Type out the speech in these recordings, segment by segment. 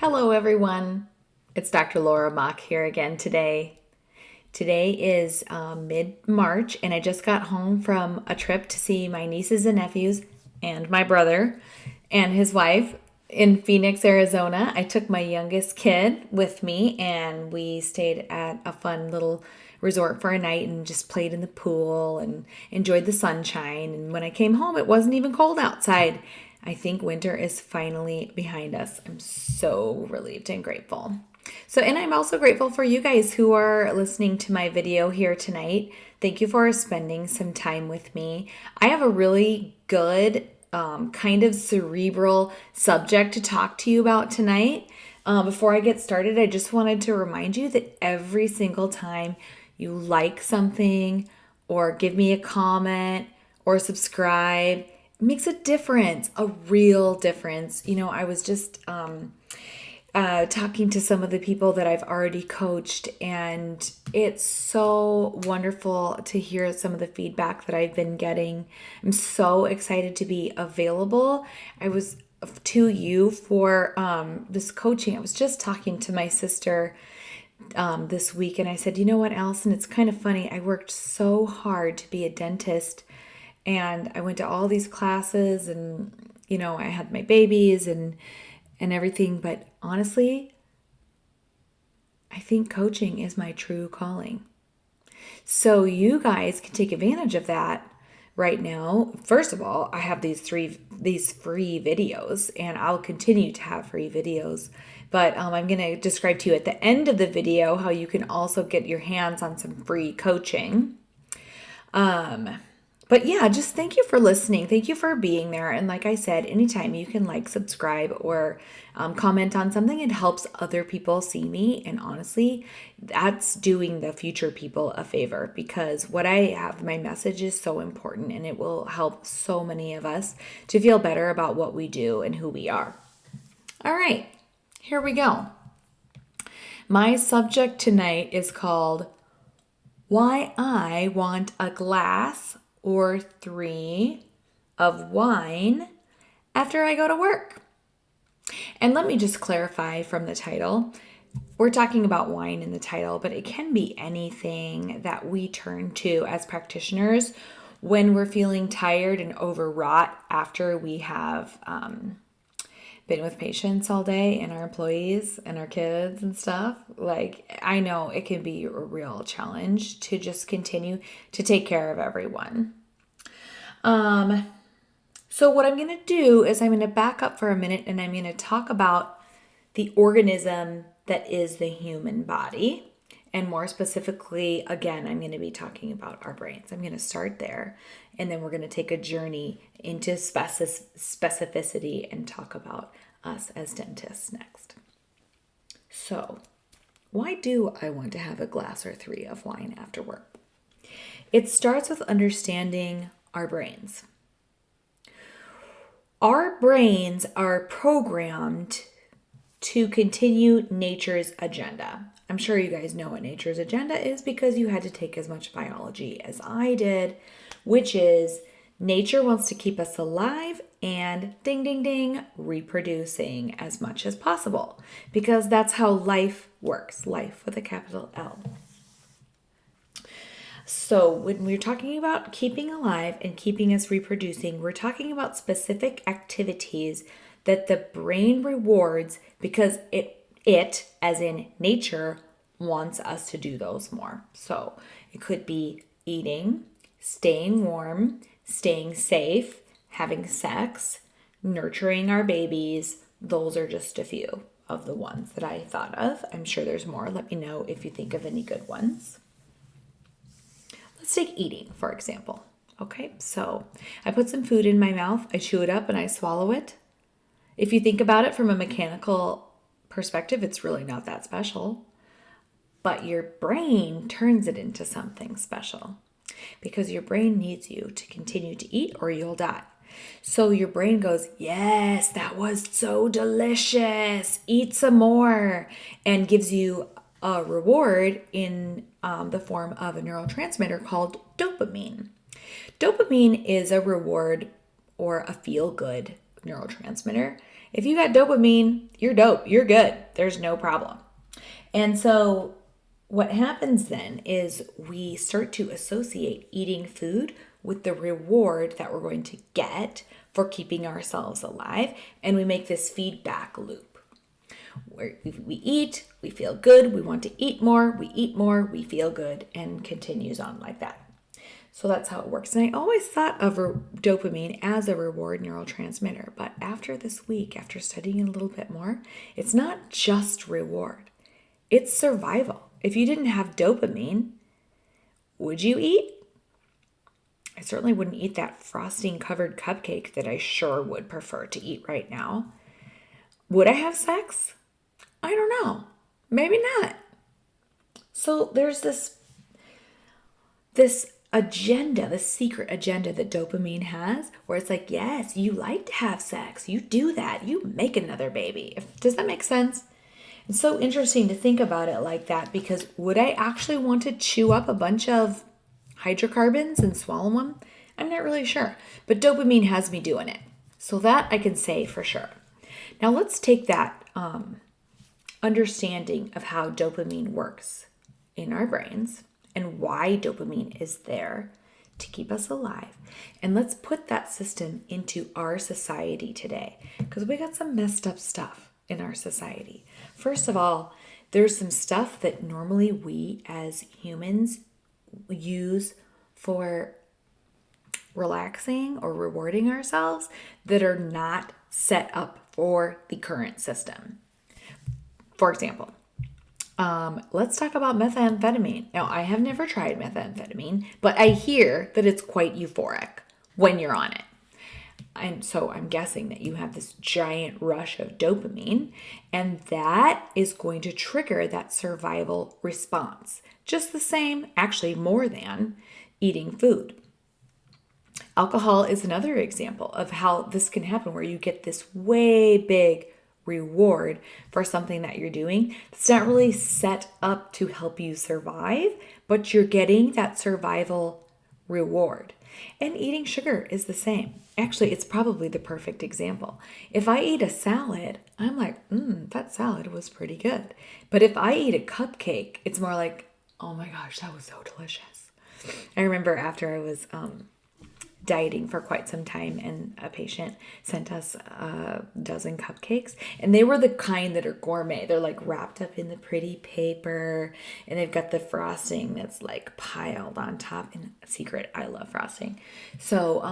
Hello, everyone. It's Dr. Laura Mock here again today. Today is mid-March, and I just got home from a trip to see my nieces and nephews and my brother and his wife in Phoenix, Arizona. I took my youngest kid with me, and we stayed at a fun little resort for a night and just played in the pool and enjoyed the sunshine. And when I came home, it wasn't even cold outside. I think winter is finally behind us. I'm so relieved and grateful. And I'm also grateful for you guys who are listening to my video here tonight. Thank you for spending some time with me. I have a really good, kind of cerebral subject to talk to you about tonight. Before I get started, I just wanted to remind you that every single time you like something or give me a comment or subscribe, it makes a difference, a real difference. I was just talking to some of the people that I've already coached, and it's so wonderful to hear some of the feedback that I've been getting. I'm so excited to be available. I was to you for this coaching. I was just talking to my sister this week, and I said, you know what, Allison, it's kind of funny. I worked so hard to be a dentist, and I went to all these classes, and I had my babies and everything, but honestly, I think coaching is my true calling. So you guys can take advantage of that right now. First of all, I have these free videos, and I'll continue to have free videos. But I'm going to describe to you at the end of the video how you can also get your hands on some free coaching. But yeah, just thank you for listening. Thank you for being there. And like I said, anytime you can subscribe, or comment on something, it helps other people see me. And honestly, that's doing the future people a favor, because what I have, my message is so important, and it will help so many of us to feel better about what we do and who we are. All right, here we go. My subject tonight is called Why I Want a Glass or 3 of wine after I go to work. And let me just clarify from the title. We're talking about wine in the title, but it can be anything that we turn to as practitioners when we're feeling tired and overwrought after we have been with patients all day, and our employees and our kids and stuff. I know it can be a real challenge to just continue to take care of everyone. So what I'm going to do is I'm going to back up for a minute, and I'm going to talk about the organism that is the human body. And more specifically, again, I'm going to be talking about our brains. I'm going to start there, and then we're going to take a journey into specificity and talk about us as dentists next. So, why do I want to have a glass or 3 of wine after work? It starts with understanding our brains. Our brains are programmed to continue nature's agenda. I'm sure you guys know what nature's agenda is, because you had to take as much biology as I did, which is nature wants to keep us alive and ding, ding, ding, reproducing as much as possible, because that's how life works, life with a capital L. So when we're talking about keeping alive and keeping us reproducing, we're talking about specific activities that the brain rewards because it, as in nature, wants us to do those more. So it could be eating, staying warm, staying safe, having sex, nurturing our babies. Those are just a few of the ones that I thought of. I'm sure there's more. Let me know if you think of any good ones. Let's take eating, for example. Okay, so I put some food in my mouth, I chew it up, and I swallow it. If you think about it from a mechanical perspective, it's really not that special. But your brain turns it into something special, because your brain needs you to continue to eat or you'll die. So your brain goes, yes, that was so delicious, eat some more, and gives you a reward in the form of a neurotransmitter called dopamine. Dopamine is a reward or a feel-good neurotransmitter, If you got dopamine, you're dope. You're good. There's no problem. And so what happens then is we start to associate eating food with the reward that we're going to get for keeping ourselves alive. And we make this feedback loop where we eat, we feel good, we want to eat more, we feel good, and continues on like that. So that's how it works. And I always thought of dopamine as a reward neurotransmitter. But after this week, after studying a little bit more, it's not just reward, it's survival. If you didn't have dopamine, would you eat? I certainly wouldn't eat that frosting covered cupcake that I sure would prefer to eat right now. Would I have sex? I don't know. Maybe not. So there's this agenda, this secret agenda that dopamine has, where it's like, yes, you like to have sex. You do that. You make another baby. Does that make sense? It's so interesting to think about it like that, because would I actually want to chew up a bunch of hydrocarbons and swallow them? I'm not really sure, but dopamine has me doing it. So that I can say for sure. Now let's take that understanding of how dopamine works in our brains and why dopamine is there to keep us alive. And let's put that system into our society today, because we got some messed up stuff in our society. First of all, there's some stuff that normally we as humans use for relaxing or rewarding ourselves that are not set up for the current system. For example, let's talk about methamphetamine. Now, I have never tried methamphetamine, but I hear that it's quite euphoric when you're on it. And so I'm guessing that you have this giant rush of dopamine, and that is going to trigger that survival response. Just the same, actually more than eating food. Alcohol is another example of how this can happen, where you get this way big reward for something that you're doing that's not really set up to help you survive, but you're getting that survival reward. And eating sugar is the same. Actually, it's probably the perfect example. If I eat a salad, I'm like, that salad was pretty good. But if I eat a cupcake, it's more like, oh my gosh, that was so delicious. I remember after I was dieting for quite some time, and a patient sent us a dozen cupcakes, and they were the kind that are gourmet. They're like wrapped up in the pretty paper, and they've got the frosting that's like piled on top. And secret, I love frosting. So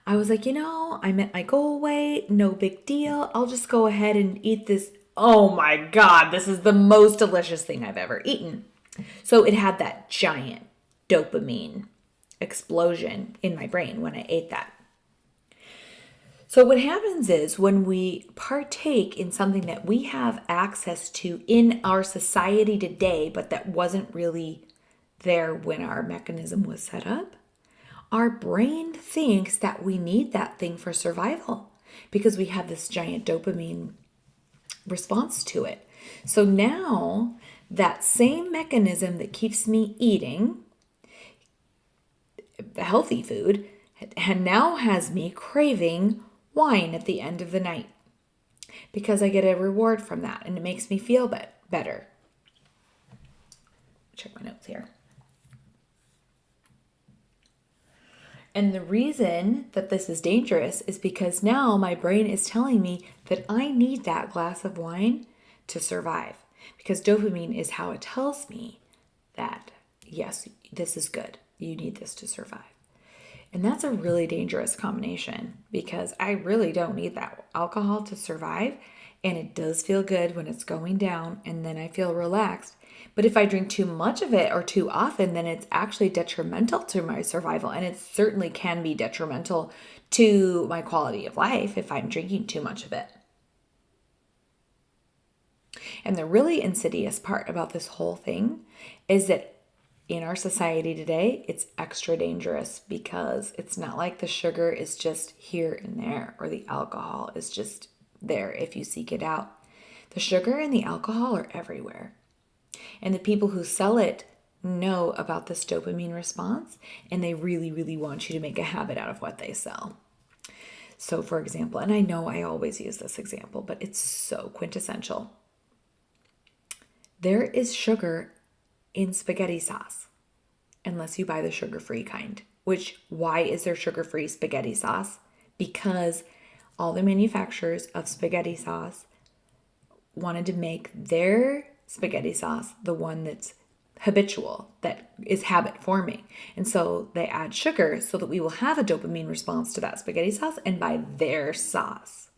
I was like, I'm at my goal weight, no big deal. I'll just go ahead and eat this. Oh my God, this is the most delicious thing I've ever eaten. So it had that giant dopamine explosion in my brain when I ate that. So what happens is, when we partake in something that we have access to in our society today, but that wasn't really there when our mechanism was set up, our brain thinks that we need that thing for survival because we have this giant dopamine response to it. So now that same mechanism that keeps me eating healthy food and now has me craving wine at the end of the night, because I get a reward from that and it makes me feel better. Check my notes here. And the reason that this is dangerous is because now my brain is telling me that I need that glass of wine to survive, because dopamine is how it tells me that, yes, this is good. You need this to survive. And that's a really dangerous combination, because I really don't need that alcohol to survive. And it does feel good when it's going down, and then I feel relaxed. But if I drink too much of it or too often, then it's actually detrimental to my survival. And it certainly can be detrimental to my quality of life if I'm drinking too much of it. And the really insidious part about this whole thing is that in our society today, it's extra dangerous, because it's not like the sugar is just here and there, or the alcohol is just there if you seek it out. The sugar and the alcohol are everywhere. And the people who sell it know about this dopamine response, and they really, really want you to make a habit out of what they sell. So, for example, and I know I always use this example, but it's so quintessential. There is sugar in spaghetti sauce, unless you buy the sugar-free kind. Why is there sugar-free spaghetti sauce? Because all the manufacturers of spaghetti sauce wanted to make their spaghetti sauce the one that's habitual, that is habit forming. And so they add sugar so that we will have a dopamine response to that spaghetti sauce and buy their sauce.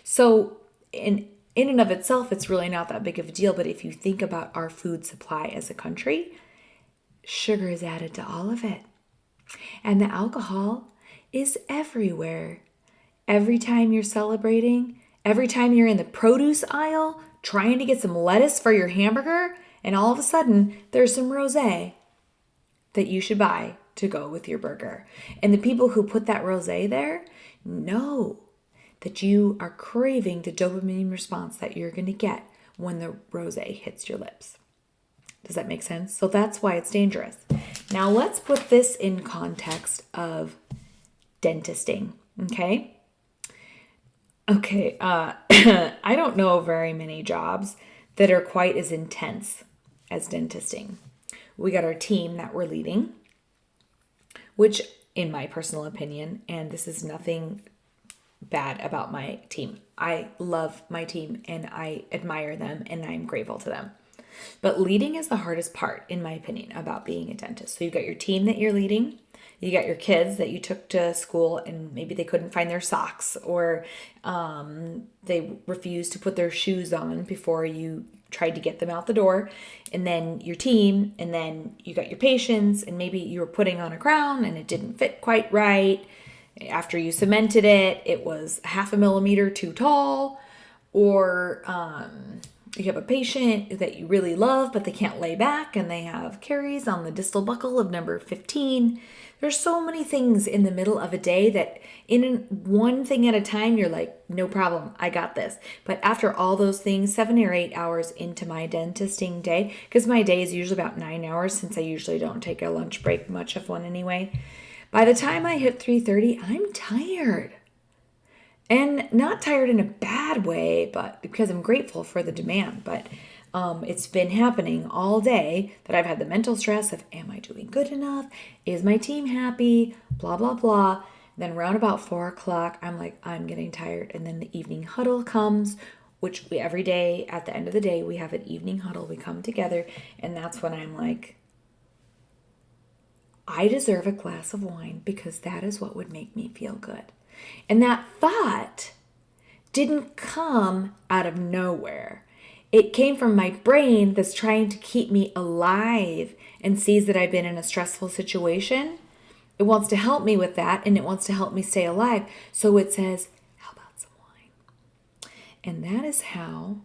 So in and of itself, it's really not that big of a deal. But if you think about our food supply as a country, sugar is added to all of it. And the alcohol is everywhere. Every time you're celebrating, every time you're in the produce aisle trying to get some lettuce for your hamburger, and all of a sudden there's some rosé that you should buy to go with your burger. And the people who put that rosé there know that you are craving the dopamine response that you're going to get when the rosé hits your lips. Does that make sense? So that's why it's dangerous. Now let's put this in context of dentisting, okay? Okay, I don't know very many jobs that are quite as intense as dentisting. We got our team that we're leading, which in my personal opinion, and this is nothing bad about my team. I love my team and I admire them and I'm grateful to them. But leading is the hardest part, in my opinion, about being a dentist. So you've got your team that you're leading. You got your kids that you took to school and maybe they couldn't find their socks, or they refused to put their shoes on before you tried to get them out the door. And then your team, and then you got your patients, and maybe you were putting on a crown and it didn't fit quite right. After you cemented it, it was 0.5 millimeter too tall, or you have a patient that you really love, but they can't lay back and they have caries on the distal buccal of number 15. There's so many things in the middle of a day that in one thing at a time, you're like, no problem, I got this. But after all those things, 7 or 8 hours into my dentisting day, because my day is usually about 9 hours since I usually don't take a lunch break, much of one anyway. By the time I hit 3:30, I'm tired. And not tired in a bad way, but because I'm grateful for the demand. But it's been happening all day that I've had the mental stress of, am I doing good enough? Is my team happy? Blah, blah, blah. Then around about 4 o'clock, I'm like, I'm getting tired. And then the evening huddle comes, which every day at the end of the day, we have an evening huddle. We come together. And that's when I'm like, I deserve a glass of wine because that is what would make me feel good. And that thought didn't come out of nowhere. It came from my brain that's trying to keep me alive and sees that I've been in a stressful situation. It wants to help me with that, and it wants to help me stay alive. So it says, how about some wine? And that is how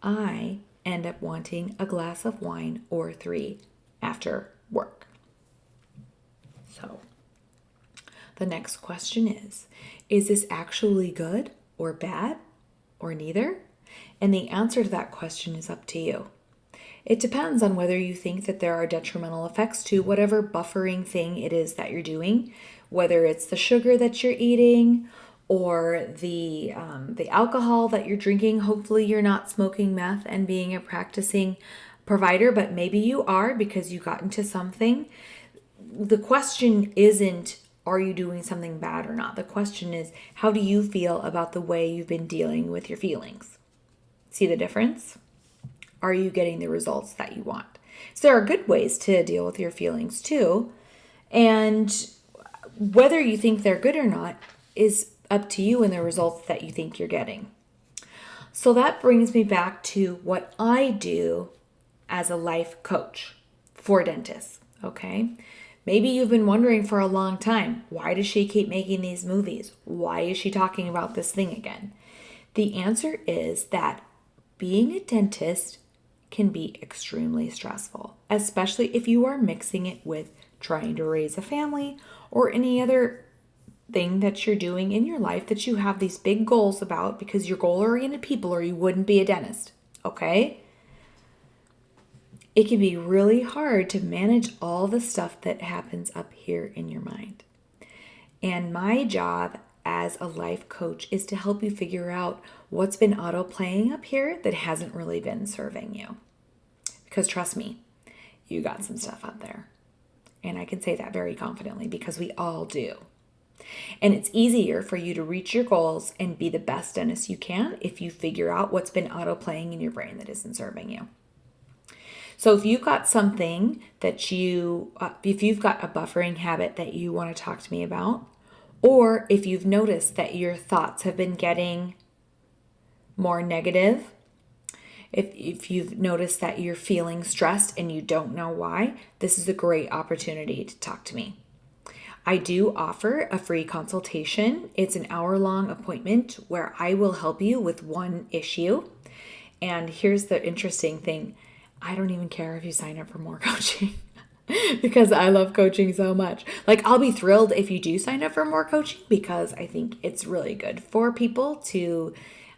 I end up wanting a glass of wine or 3 after work. So the next question is this actually good or bad or neither? And the answer to that question is up to you. It depends on whether you think that there are detrimental effects to whatever buffering thing it is that you're doing, whether it's the sugar that you're eating or the alcohol that you're drinking. Hopefully you're not smoking meth and being a practicing provider, but maybe you are because you got into something. The question isn't, are you doing something bad or not? The question is, how do you feel about the way you've been dealing with your feelings? See the difference? Are you getting the results that you want? So there are good ways to deal with your feelings too. And whether you think they're good or not is up to you and the results that you think you're getting. So that brings me back to what I do as a life coach for dentists, okay? Maybe you've been wondering for a long time, why does she keep making these movies? Why is she talking about this thing again? The answer is that being a dentist can be extremely stressful, especially if you are mixing it with trying to raise a family or any other thing that you're doing in your life that you have these big goals about because you're goal-oriented people or you wouldn't be a dentist, okay? It can be really hard to manage all the stuff that happens up here in your mind. And my job as a life coach is to help you figure out what's been auto playing up here that hasn't really been serving you. Because trust me, you got some stuff up there. And I can say that very confidently because we all do. And it's easier for you to reach your goals and be the best dentist you can if you figure out what's been auto playing in your brain that isn't serving you. So if you've got something that if you've got a buffering habit that you want to talk to me about, or if you've noticed that your thoughts have been getting more negative, if you've noticed that you're feeling stressed and you don't know why, this is a great opportunity to talk to me. I do offer a free consultation. It's an hour-long appointment where I will help you with one issue. And here's the interesting thing. I don't even care if you sign up for more coaching because I love coaching so much. Like, I'll be thrilled if you do sign up for more coaching because I think it's really good for people to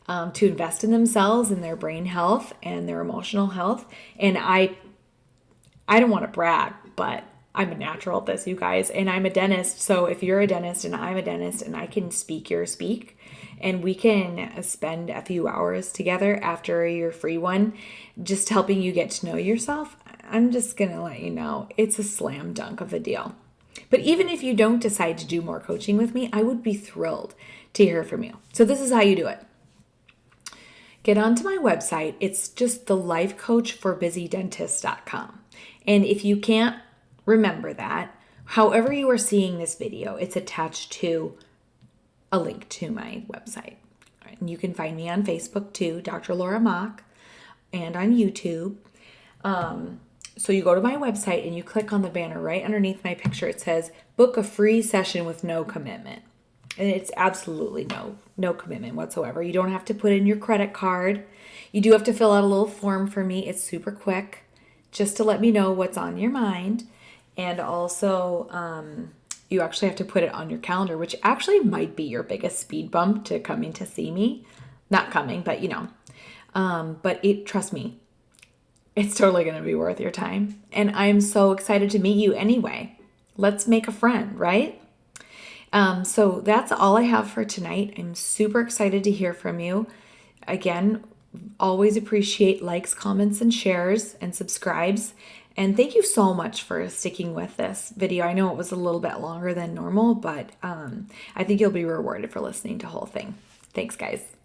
invest in themselves and their brain health and their emotional health. And I don't want to brag, but I'm a natural at this, you guys, and I'm a dentist. So if you're a dentist and I'm a dentist and I can speak your speak and we can spend a few hours together after your free one, just helping you get to know yourself, I'm just going to let you know it's a slam dunk of a deal. But even if you don't decide to do more coaching with me, I would be thrilled to hear from you. So this is how you do it. Get onto my website. It's just thelifecoachforbusydentist.com. And if you can't remember that, however you are seeing this video, it's attached to a link to my website. All right, and you can find me on Facebook too, Dr. Laura Mock, and on YouTube. So you go to my website and you click on the banner right underneath my picture. It says, book a free session with no commitment. And it's absolutely no commitment whatsoever. You don't have to put in your credit card. You do have to fill out a little form for me. It's super quick, just to let me know what's on your mind. And also, you actually have to put it on your calendar, which actually might be your biggest speed bump to coming to see me. Not coming, but trust me, it's totally going to be worth your time. And I'm so excited to meet you anyway. Let's make a friend, right? So that's all I have for tonight. I'm super excited to hear from you. Again, always appreciate likes, comments, and shares and subscribes. And thank you so much for sticking with this video. I know it was a little bit longer than normal, but I think you'll be rewarded for listening to the whole thing. Thanks, guys.